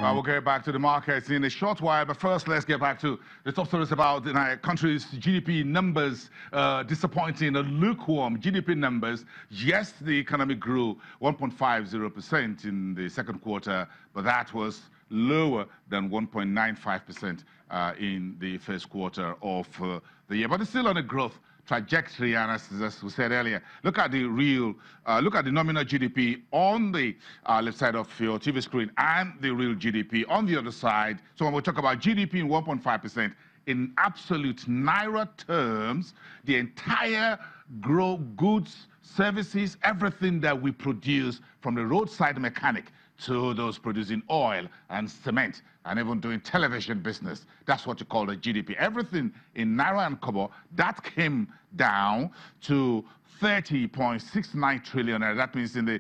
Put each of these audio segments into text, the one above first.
We'll get back to the markets in a short while, but first let's get back to the top stories about the country's GDP numbers. Disappointing, lukewarm GDP numbers. Yes, the economy grew 1.50% in the second quarter, but that was lower than 1.95% in the first quarter of the year. But it's still on a growth trajectory, and as we said earlier, look at the nominal GDP on the left side of your TV screen and the real GDP on the other side. So when we talk about GDP in 1.5%, in absolute Naira terms, the entire goods, services, everything that we produce, from the roadside mechanic to those producing oil and cement and even doing television business. That's what you call the GDP. Everything in Naira and Kobo, that came down to 30.69 trillion. That means in the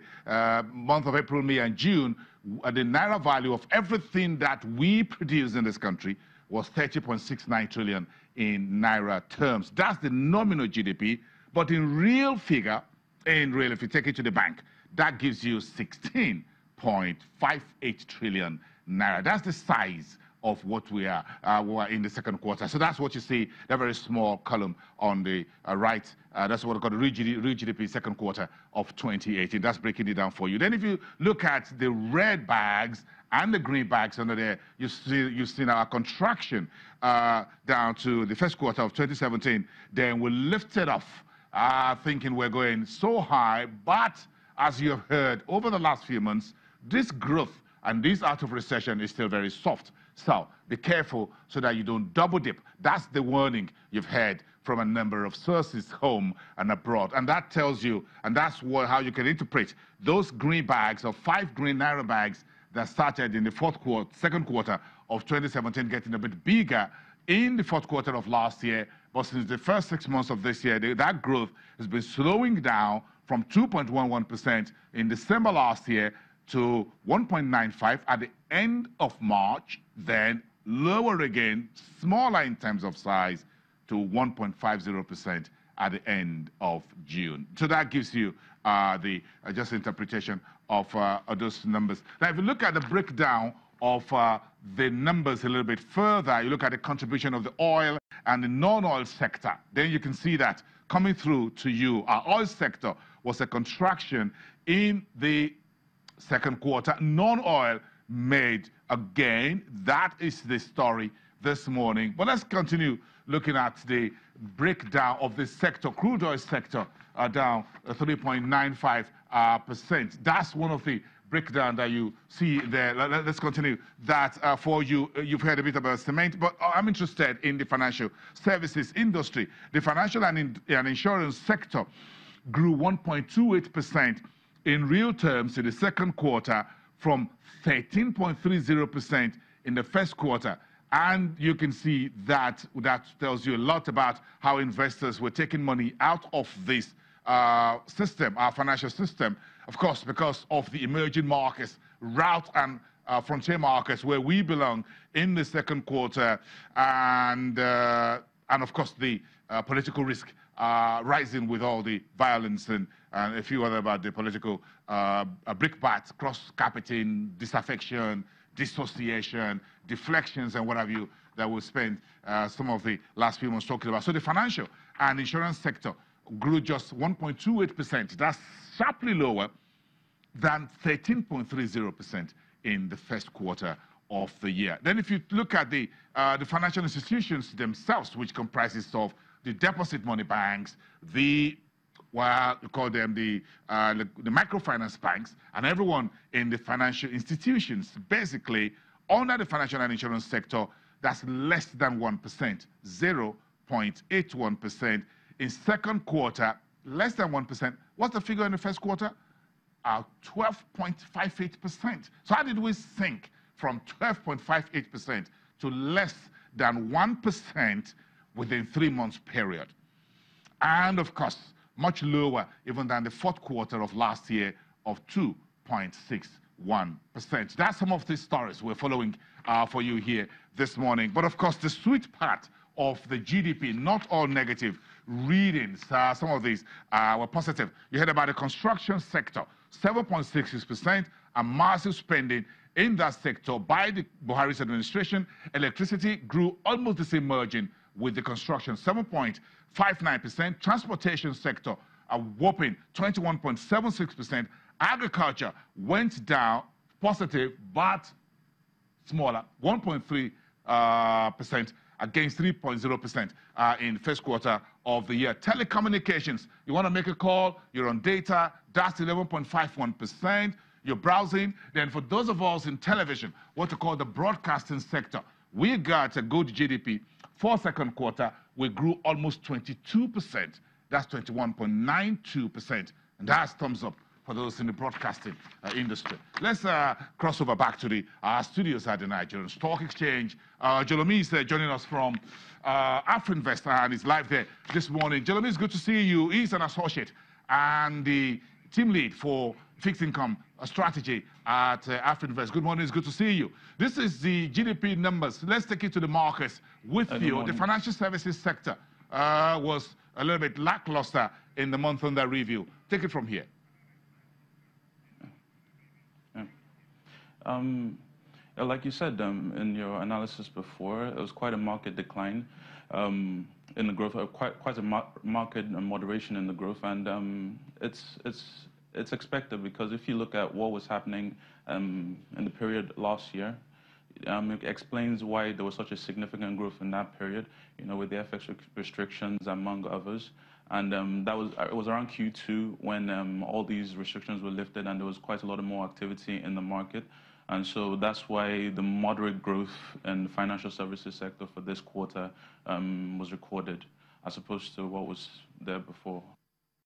month of April, May, and June, the Naira value of everything that we produce in this country was 30.69 trillion in Naira terms. That's the nominal GDP, but in real figure, if you take it to the bank, that gives you 16.58 trillion Naira. That's the size of what we are in the second quarter. So that's what you see, that very small column on the right. That's what we call the real GDP second quarter of 2018. That's breaking it down for you. Then if you look at the red bags and the green bags under there, you've seen our contraction down to the first quarter of 2017. Then we lifted off, thinking we're going so high, but as you have heard over the last few months, this growth and this out of recession is still very soft. So be careful so that you don't double dip. That's the warning you've heard from a number of sources home and abroad. And that tells you, and that's how you can interpret those green bags, or 5 green Naira bags that started in the second quarter of 2017, getting a bit bigger in the fourth quarter of last year. But since the first 6 months of this year, that growth has been slowing down from 2.11% in December last year to 1.95 at the end of March, then lower again, smaller in terms of size, to 1.50% at the end of June. So that gives you the just interpretation of those numbers. Now, if you look at the breakdown of the numbers a little bit further, you look at the contribution of the oil and the non-oil sector, then you can see that coming through to you. Our oil sector was a contraction in the second quarter. Non-oil made a gain. That is the story this morning. But let's continue looking at the breakdown of the sector. Crude oil sector down 3.95%. That's one of the breakdown that you see there. Let's continue that for you. You've heard a bit about cement, but I'm interested in the financial services industry. The financial and insurance sector grew 1.28% in real terms in the second quarter, from 13.30% in the first quarter. And you can see that tells you a lot about how investors were taking money out of this system, our financial system, of course, because of the emerging markets, route and frontier markets where we belong in the second quarter, and of course the political risk rising with all the violence and a few other about the political brickbats, cross-carpeting, disaffection, dissociation, deflections, and what have you, that we'll spend some of the last few months talking about. So the financial and insurance sector grew just 1.28%. That's sharply lower than 13.30% in the first quarter of the year. Then if you look at the financial institutions themselves, which comprises of the deposit money banks, we call them the microfinance banks, and everyone in the financial institutions, basically under the financial and insurance sector, that's less than 1%, 0.81%. In second quarter, less than 1%. What's the figure in the first quarter? 12.58%. So how did we sink from 12.58% to less than 1% within 3 months period? And of course, much lower even than the fourth quarter of last year of 2.61%. That's some of the stories we're following for you here this morning. But of course, the sweet part of the GDP, not all negative readings. Some of these were positive. You heard about the construction sector, 7.66%, and massive spending in that sector by the Buhari's administration. Electricity grew almost the same margin with the construction, 7.59%. Transportation sector, a whopping 21.76%. Agriculture went down, positive, but smaller, 1.3% against 3.0% in the first quarter of the year. Telecommunications, you want to make a call, you're on data, that's 11.51%. You're browsing. Then for those of us in television, what to call the broadcasting sector, we got a good GDP. For second quarter, we grew almost 22%. That's 21.92%. And that's thumbs up for those in the broadcasting industry. Let's cross over back to the studios at the Nigerian Stock Exchange. Jolomi is joining us from Afrinvest and is live there this morning. Jolomi, it's good to see you. He's an associate and the team lead for fixed income strategy at Afrinvest. Good morning, it's good to see you. This is the GDP numbers. Let's take it to the markets with you. The financial services sector was a little bit lackluster in the month under review. Take it from here. Like you said in your analysis before, it was quite a market decline in the growth, quite a market moderation in the growth, and it's expected because if you look at what was happening in the period last year, it explains why there was such a significant growth in that period, with the FX restrictions among others. And it was around Q2 when all these restrictions were lifted and there was quite a lot of more activity in the market. And so that's why the moderate growth in the financial services sector for this quarter was recorded, as opposed to what was there before.